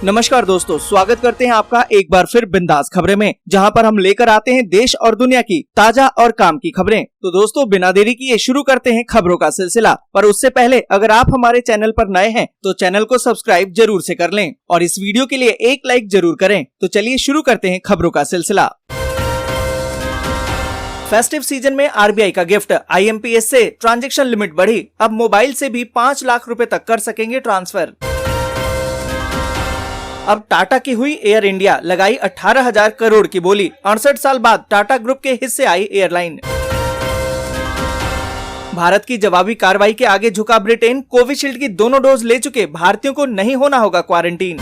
नमस्कार दोस्तों, स्वागत करते हैं आपका एक बार फिर बिंदास खबरें में, जहां पर हम लेकर आते हैं देश और दुनिया की ताजा और काम की खबरें। तो दोस्तों, बिना देरी किए शुरू करते हैं खबरों का सिलसिला। पर उससे पहले अगर आप हमारे चैनल पर नए हैं तो चैनल को सब्सक्राइब जरूर से कर लें और इस वीडियो के लिए एक लाइक जरूर करें। तो चलिए शुरू करते हैं खबरों का सिलसिला। फेस्टिव सीजन में आरबीआई का गिफ्ट, IMPS से ट्रांजैक्शन लिमिट बढ़ी, अब मोबाइल से भी 5 लाख रुपए तक कर सकेंगे ट्रांसफर। अब टाटा की हुई एयर इंडिया, लगाई 18,000 करोड़ की बोली, 68 साल बाद टाटा ग्रुप के हिस्से आई एयरलाइन। भारत की जवाबी कार्रवाई के आगे झुका ब्रिटेन, कोविशील्ड की दोनों डोज ले चुके भारतीयों को नहीं होना होगा क्वारंटीन।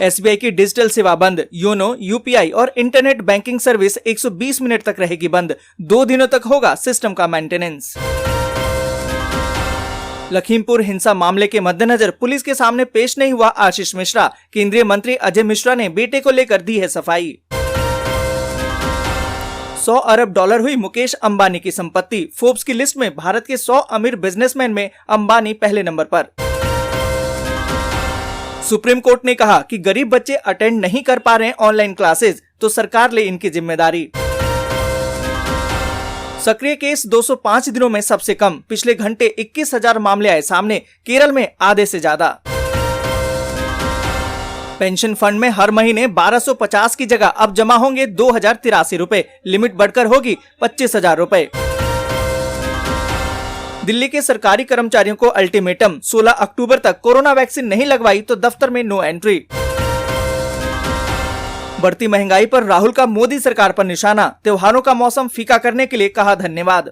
SBI की डिजिटल सेवा बंद, योनो, UPI और इंटरनेट बैंकिंग सर्विस 120 मिनट तक रहेगी बंद, 2 दिनों तक होगा सिस्टम का मेंटेनेंस। लखीमपुर हिंसा मामले के मद्देनजर पुलिस के सामने पेश नहीं हुआ आशीष मिश्रा, केंद्रीय मंत्री अजय मिश्रा ने बेटे को लेकर दी है सफाई। 100 अरब डॉलर हुई मुकेश अंबानी की संपत्ति, फोर्ब्स की लिस्ट में भारत के 100 अमीर बिजनेसमैन में अंबानी पहले नंबर पर। सुप्रीम कोर्ट ने कहा कि गरीब बच्चे अटेंड नहीं कर पा रहे हैं ऑनलाइन क्लासेस, तो सरकार ले इनकी जिम्मेदारी। सक्रिय केस 205 दिनों में सबसे कम, पिछले घंटे 21,000 मामले आए सामने, केरल में आधे से ज्यादा। पेंशन फंड में हर महीने 1250 की जगह अब जमा होंगे 2,083 रुपए, लिमिट बढ़कर होगी 25,000 रुपए। दिल्ली के सरकारी कर्मचारियों को अल्टीमेटम, 16 अक्टूबर तक कोरोना वैक्सीन नहीं लगवाई तो दफ्तर में नो एंट्री। बढ़ती महंगाई पर राहुल का मोदी सरकार पर निशाना, त्योहारों का मौसम फीका करने के लिए कहा धन्यवाद।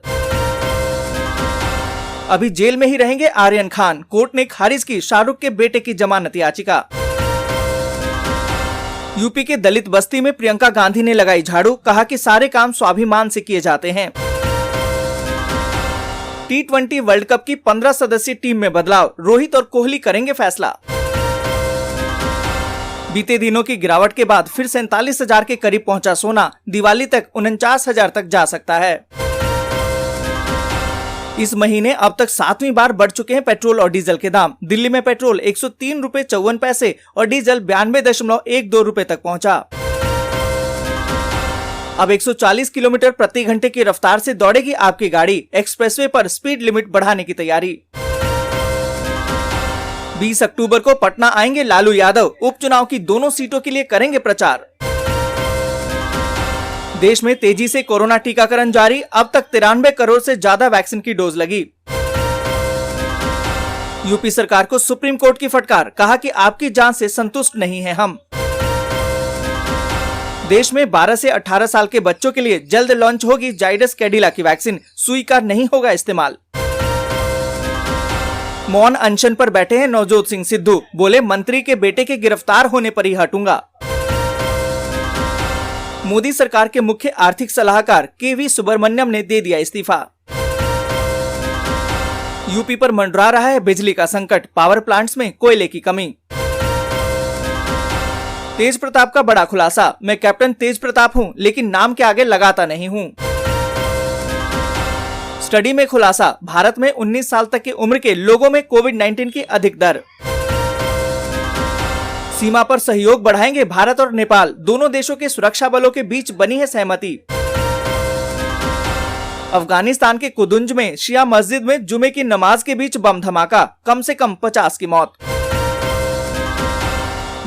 अभी जेल में ही रहेंगे आर्यन खान, कोर्ट ने खारिज की शाहरुख के बेटे की जमानत याचिका। यूपी के दलित बस्ती में प्रियंका गांधी ने लगाई झाड़ू, कहा कि सारे काम स्वाभिमान से किए जाते हैं। T20 वर्ल्ड कप की 15 सदस्यीय टीम में बदलाव, रोहित और कोहली करेंगे फैसला। बीते दिनों की गिरावट के बाद फिर 47,000 के करीब पहुंचा सोना, दिवाली तक 49,000 तक जा सकता है। इस महीने अब तक 7वीं बार बढ़ चुके हैं पेट्रोल और डीजल के दाम। दिल्ली में पेट्रोल 103 रुपए 54 पैसे और डीजल 92.12 रुपए तक पहुंचा। अब 140 किलोमीटर प्रति घंटे की रफ्तार से दौड़ेगी आपकी गाड़ी, एक्सप्रेसवे पर स्पीड लिमिट बढ़ाने की तैयारी। 20 अक्टूबर को पटना आएंगे लालू यादव, उपचुनाव की दोनों सीटों के लिए करेंगे प्रचार। देश में तेजी से कोरोना टीकाकरण जारी, अब तक 93 करोड़ से ज्यादा वैक्सीन की डोज लगी। यूपी सरकार को सुप्रीम कोर्ट की फटकार, कहा कि आपकी जांच से संतुष्ट नहीं है हम। देश में 12 से 18 साल के बच्चों के लिए जल्द लॉन्च होगी जाइडस कैडिला की वैक्सीन, सुई का नहीं होगा इस्तेमाल। मौन अनशन पर बैठे हैं नवजोत सिंह सिद्धू, बोले मंत्री के बेटे के गिरफ्तार होने पर ही हटूंगा। मोदी सरकार के मुख्य आर्थिक सलाहकार KV सुब्रमण्यम ने दे दिया इस्तीफा। यूपी पर मंडरा रहा है बिजली का संकट, पावर प्लांट्स में कोयले की कमी। तेज प्रताप का बड़ा खुलासा, मैं कैप्टन तेज प्रताप हूं लेकिन नाम के आगे लगाता नहीं हूं। स्टडी में खुलासा, भारत में 19 साल तक की उम्र के लोगों में कोविड-19 की अधिक दर। सीमा पर सहयोग बढ़ाएंगे भारत और नेपाल, दोनों देशों के सुरक्षा बलों के बीच बनी है सहमति। अफगानिस्तान के कुदुंज में शिया मस्जिद में जुमे की नमाज के बीच बम धमाका, कम से कम 50 की मौत।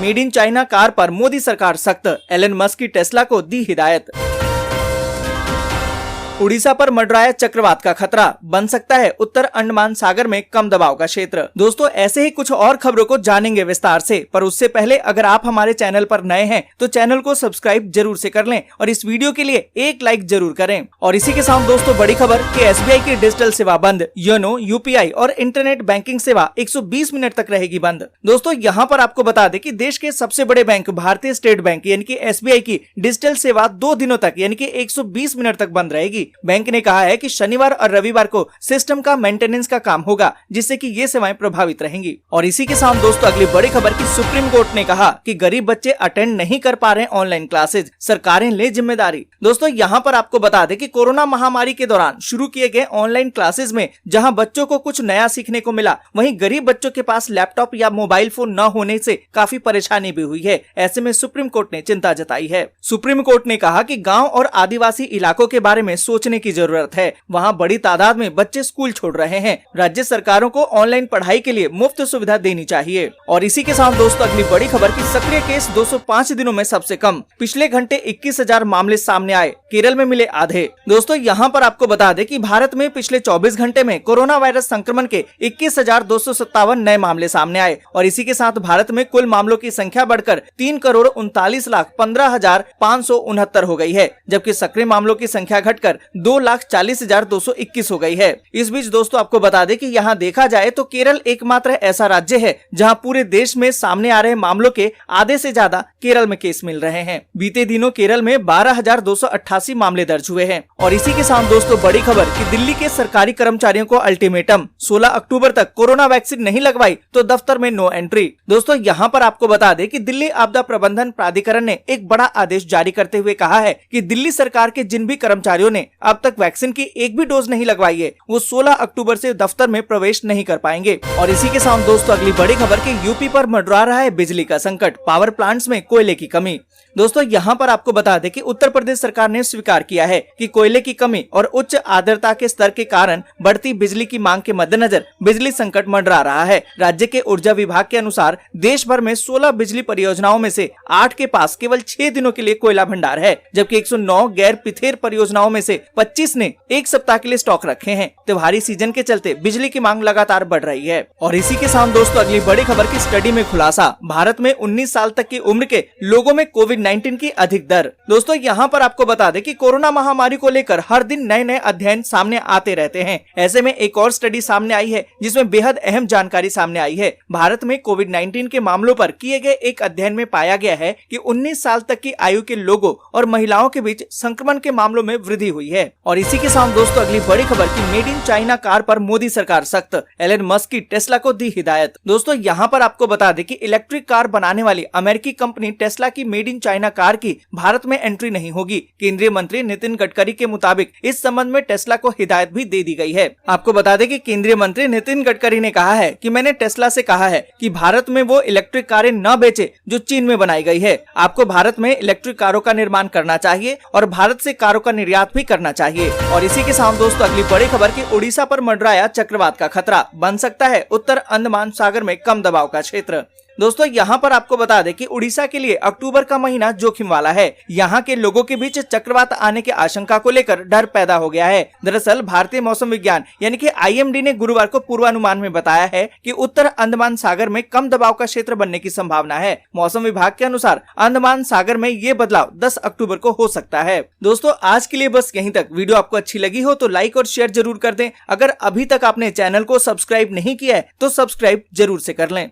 मेड इन चाइना कार पर मोदी सरकार सख्त, एलन मस्क की टेस्ला को दी हिदायत। उड़ीसा पर मंडराया चक्रवात का खतरा, बन सकता है उत्तर अंडमान सागर में कम दबाव का क्षेत्र। दोस्तों, ऐसे ही कुछ और खबरों को जानेंगे विस्तार से, पर उससे पहले अगर आप हमारे चैनल पर नए हैं तो चैनल को सब्सक्राइब जरूर से कर लें और इस वीडियो के लिए एक लाइक जरूर करें। और इसी के साथ दोस्तों, बड़ी खबर कि SBI की डिजिटल सेवा बंद, योनो, UPI और इंटरनेट बैंकिंग सेवा 120 मिनट तक रहेगी बंद। दोस्तों, यहाँ पर आपको बता दें कि देश के सबसे बड़े बैंक भारतीय स्टेट बैंक यानी कि SBI की डिजिटल सेवा 2 दिनों तक यानी कि 120 मिनट तक बंद रहेगी। जाएगी। बैंक ने कहा है कि शनिवार और रविवार को सिस्टम का मेंटेनेंस का काम होगा, जिससे कि ये सेवाएं प्रभावित रहेंगी। और इसी के साथ दोस्तों अगली बड़ी खबर की सुप्रीम कोर्ट ने कहा कि गरीब बच्चे अटेंड नहीं कर पा रहे ऑनलाइन क्लासेज, सरकारें ले जिम्मेदारी। दोस्तों यहाँ पर आपको बता दें कि कोरोना महामारी के दौरान शुरू किए गए ऑनलाइन क्लासेज में जहां बच्चों को कुछ नया सीखने को मिला, वहीं गरीब बच्चों के पास लैपटॉप या मोबाइल फोन न होने से काफी परेशानी भी हुई है। ऐसे में सुप्रीम कोर्ट ने चिंता जताई है। सुप्रीम कोर्ट ने कहा कि गांव और आदिवासी इलाकों के बारे में सोचने की जरूरत है। वहां बड़ी तादाद में बच्चे स्कूल छोड़ रहे हैं। राज्य सरकारों को ऑनलाइन पढ़ाई के लिए मुफ्त सुविधा देनी चाहिए। और इसी के साथ दोस्तों अगली बड़ी खबर की सक्रिय केस 205 दिनों में सबसे कम, पिछले घंटे 21,000 मामले सामने आए, केरल में मिले आधे। दोस्तों यहाँ पर आपको बता दें कि भारत में पिछले 24 घंटे में कोरोना वायरस संक्रमण के 21,257 नए मामले सामने आए और इसी के साथ भारत में कुल मामलों की संख्या बढ़कर 3,39,15,569 हो गई है, जबकि सक्रिय मामलों की संख्या घटकर 2,40,221 हो गई है। इस बीच दोस्तों आपको बता दें कि यहाँ देखा जाए तो केरल एकमात्र ऐसा राज्य है जहाँ पूरे देश में सामने आ रहे मामलों के आधे से ज्यादा केरल में केस मिल रहे हैं। बीते दिनों केरल में 12,288 मामले दर्ज हुए हैं। और इसी के साथ दोस्तों बड़ी खबर कि दिल्ली के सरकारी कर्मचारियों को अल्टीमेटम, 16 अक्टूबर तक कोरोना वैक्सीन नहीं लगवाई तो दफ्तर में नो एंट्री। दोस्तों यहाँ पर आपको बता दें कि दिल्ली आपदा प्रबंधन प्राधिकरण ने एक बड़ा आदेश जारी करते हुए कहा है कि दिल्ली सरकार के जिन भी कर्मचारियों ने अब तक वैक्सीन की एक भी डोज नहीं लगवाई है, वो 16 अक्टूबर से दफ्तर में प्रवेश नहीं कर पाएंगे। और इसी के साथ दोस्तों अगली बड़ी खबर की यूपी पर मंडरा रहा है बिजली का संकट, पावर प्लांट्स में कोयले की कमी। दोस्तों यहाँ पर आपको बता दें कि उत्तर प्रदेश सरकार ने स्वीकार किया है कि कोयले की कमी और उच्च आर्द्रता के स्तर के कारण बढ़ती बिजली की मांग के मद्देनजर बिजली संकट मंडरा रहा है। राज्य के ऊर्जा विभाग के अनुसार देश भर में 16 बिजली परियोजनाओं में से 8 के पास केवल 6 दिनों के लिए कोयला भंडार है, जबकि 109 गैर पिथेर परियोजनाओं में से 25 ने एक सप्ताह के लिए स्टॉक रखे हैं। त्योहारी सीजन के चलते बिजली की मांग लगातार बढ़ रही है। और इसी के साथ दोस्तों अगली बड़ी खबर की स्टडी में खुलासा, भारत में 19 साल तक की उम्र के लोगों में कोविड-19 की अधिक दर। दोस्तों यहाँ पर आपको बता दें कि कोरोना महामारी को लेकर हर दिन नए नए अध्ययन सामने आते रहते हैं। ऐसे में एक और स्टडी सामने आई है जिसमें बेहद अहम जानकारी सामने आई है। भारत में कोविड-19 के मामलों पर किए गए एक अध्ययन में पाया गया है कि 19 साल तक की आयु के लोगों और महिलाओं के बीच संक्रमण के मामलों में वृद्धि हुई है। और इसी के साथ दोस्तों अगली बड़ी खबर की मेड इन चाइना कार पर मोदी सरकार सख्त, एलन मस्क की टेस्ला को दी हिदायत। दोस्तों यहाँ पर आपको बता दें कि इलेक्ट्रिक कार बनाने वाली अमेरिकी कंपनी टेस्ला की मेड इन चाइना कार की भारत में एंट्री नहीं होगी। केंद्रीय मंत्री नितिन गडकरी के मुताबिक इस संबंध में टेस्ला को हिदायत भी दे दी गई है। आपको बता दें कि केंद्रीय मंत्री नितिन गडकरी ने कहा है कि मैंने टेस्ला से कहा है कि भारत में वो इलेक्ट्रिक कारें न बेचे जो चीन में बनाई गई है। आपको भारत में इलेक्ट्रिक कारों का निर्माण करना चाहिए और भारत से कारों का निर्यात भी करना चाहिए। और इसी के साथ दोस्तों अगली बड़ी खबर की उड़ीसा पर मंडराया चक्रवात का खतरा, बन सकता है उत्तर अंडमान सागर में कम दबाव का क्षेत्र। दोस्तों यहाँ पर आपको बता दें कि उड़ीसा के लिए अक्टूबर का महीना जोखिम वाला है। यहाँ के लोगों के बीच चक्रवात आने की आशंका को लेकर डर पैदा हो गया है। दरअसल भारतीय मौसम विज्ञान यानी कि IMD ने गुरुवार को पूर्वानुमान में बताया है कि उत्तर अंडमान सागर में कम दबाव का क्षेत्र बनने की संभावना है। मौसम विभाग के अनुसार अंडमान सागर में ये बदलाव 10 अक्टूबर को हो सकता है। दोस्तों आज के लिए बस यहीं तक। वीडियो आपको अच्छी लगी हो तो लाइक और शेयर जरूर कर दें। अगर अभी तक आपने चैनल को सब्सक्राइब नहीं किया है तो सब्सक्राइब जरूर से कर लें।